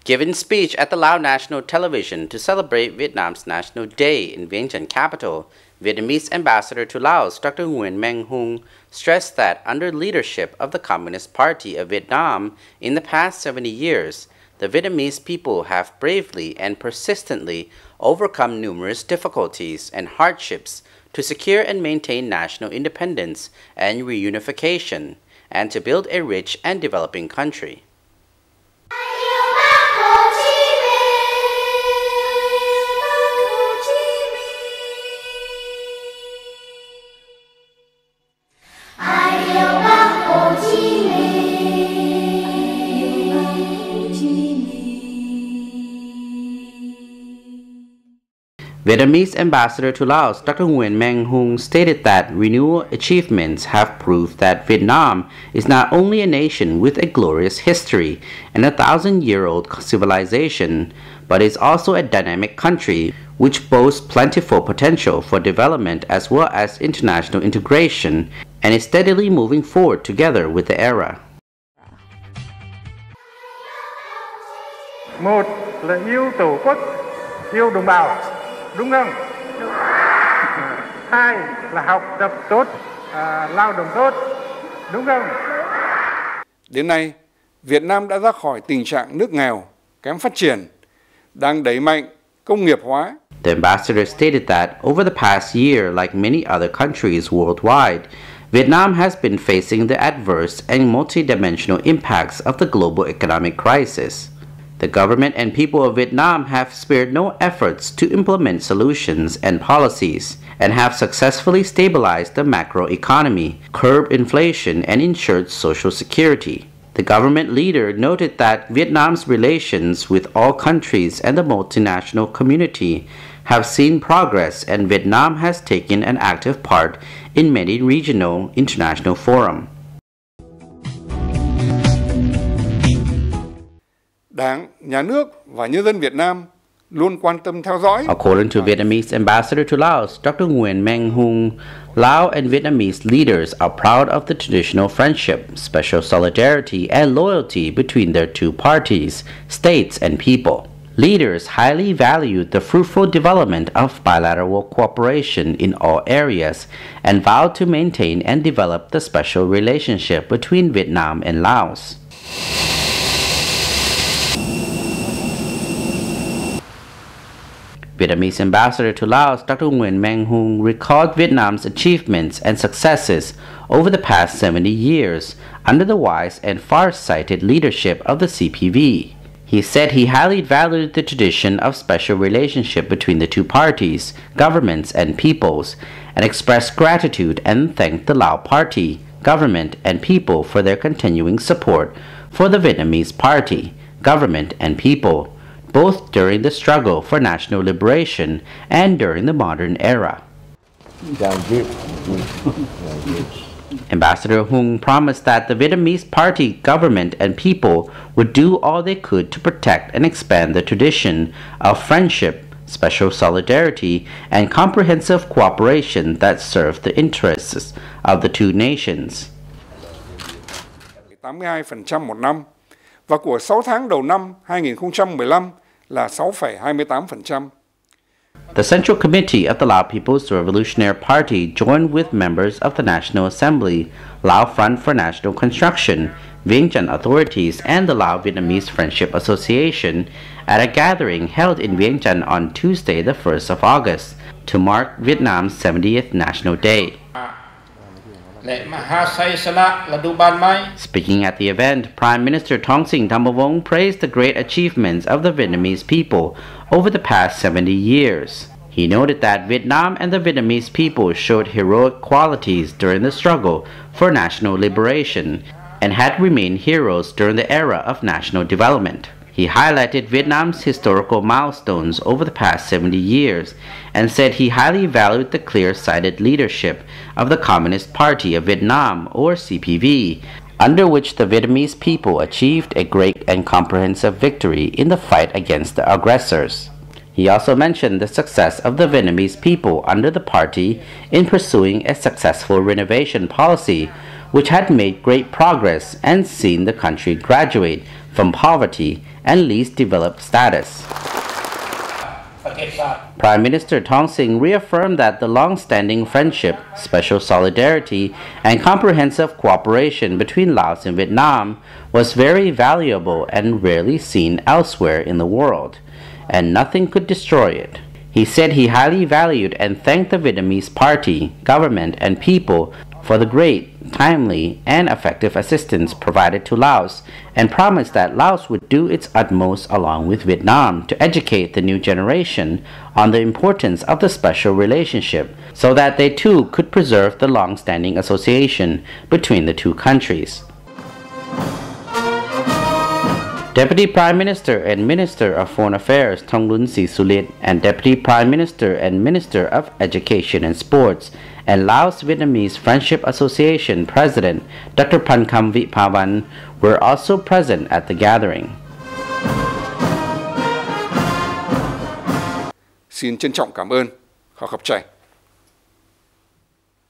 Giving speech at the Lao National Television to celebrate Vietnam's National Day in Vientiane capital, Vietnamese Ambassador to Laos Dr. Nguyen Manh Hung stressed that under leadership of the Communist Party of Vietnam in the past 70 years, the Vietnamese people have bravely and persistently overcome numerous difficulties and hardships to secure and maintain national independence and reunification, and to build a rich and developing country. Vietnamese Ambassador to Laos Dr. Nguyen Manh Hung stated that Renewal achievements have proved that Vietnam is not only a nation with a glorious history and a 1,000-year-old civilization, but is also a dynamic country which boasts plentiful potential for development as well as international integration and is steadily moving forward together with the era. Một là yêu Tổ quốc, yêu đồng bào. Đúng không? Hai là học tập tốt, lao động tốt, đúng không? Đến nay, Việt Nam đã ra khỏi tình trạng nước nghèo, kém phát triển, đang đẩy mạnh công nghiệp hóa. The ambassador stated that over the past year, like many other countries worldwide, Vietnam has been facing the adverse and multidimensional impacts of the global economic crisis. The government and people of Vietnam have spared no efforts to implement solutions and policies and have successfully stabilized the macroeconomy, curbed inflation, and ensured social security. The government leader noted that Vietnam's relations with all countries and the multinational community have seen progress, and Vietnam has taken an active part in many regional international forums. Đảng, Nhà nước và nhân dân Việt Nam luôn quan tâm theo dõi. According to Vietnamese Ambassador to Laos, Dr. Nguyen Manh Hung, Lao and Vietnamese leaders are proud of the traditional friendship, special solidarity, and loyalty between their two parties, states, and people. Leaders highly valued the fruitful development of bilateral cooperation in all areas and vowed to maintain and develop the special relationship between Vietnam and Laos. Vietnamese Ambassador to Laos Dr. Nguyen Manh Hung recalled Vietnam's achievements and successes over the past 70 years under the wise and far-sighted leadership of the CPV. He said he highly valued the tradition of special relationship between the two parties, governments, and peoples, and expressed gratitude and thanked the Lao Party, government, and people for their continuing support for the Vietnamese Party, government, and people, both during the struggle for national liberation and during the modern era. Ambassador Hung promised that the Vietnamese Party, government, and people would do all they could to protect and expand the tradition of friendship, special solidarity, and comprehensive cooperation that serve the interests of the two nations. 82% một năm. Và của 6 tháng đầu năm 2015 là 6,28%. The Central Committee of the Lao People's Revolutionary Party joined with members of the National Assembly, Lao Front for National Construction, Vientiane authorities, and the Lao Vietnamese Friendship Association at a gathering held in Vientiane on Tuesday, the 1st of August, to mark Vietnam's 70th National Day. Speaking at the event, Prime Minister Thongsin Thamavong praised the great achievements of the Vietnamese people over the past 70 years. He noted that Vietnam and the Vietnamese people showed heroic qualities during the struggle for national liberation and had remained heroes during the era of national development. He highlighted Vietnam's historical milestones over the past 70 years and said he highly valued the clear-sighted leadership of the Communist Party of Vietnam, or CPV, under which the Vietnamese people achieved a great and comprehensive victory in the fight against the aggressors. He also mentioned the success of the Vietnamese people under the party in pursuing a successful renovation policy, which had made great progress and seen the country graduate from poverty and least developed status. Prime Minister Thongsin reaffirmed that the long-standing friendship, special solidarity, and comprehensive cooperation between Laos and Vietnam was very valuable and rarely seen elsewhere in the world, and nothing could destroy it. He said he highly valued and thanked the Vietnamese party, government, and people for the great, timely, and effective assistance provided to Laos, and promised that Laos would do its utmost along with Vietnam to educate the new generation on the importance of the special relationship so that they too could preserve the long-standing association between the two countries. Deputy Prime Minister and Minister of Foreign Affairs Thongloun Sisulit and Deputy Prime Minister and Minister of Education and Sports and Laos Vietnamese Friendship Association President Dr. Phankam Vipavan were also present at the gathering. Xin trân trọng cảm ơn. Khảo khập chạy.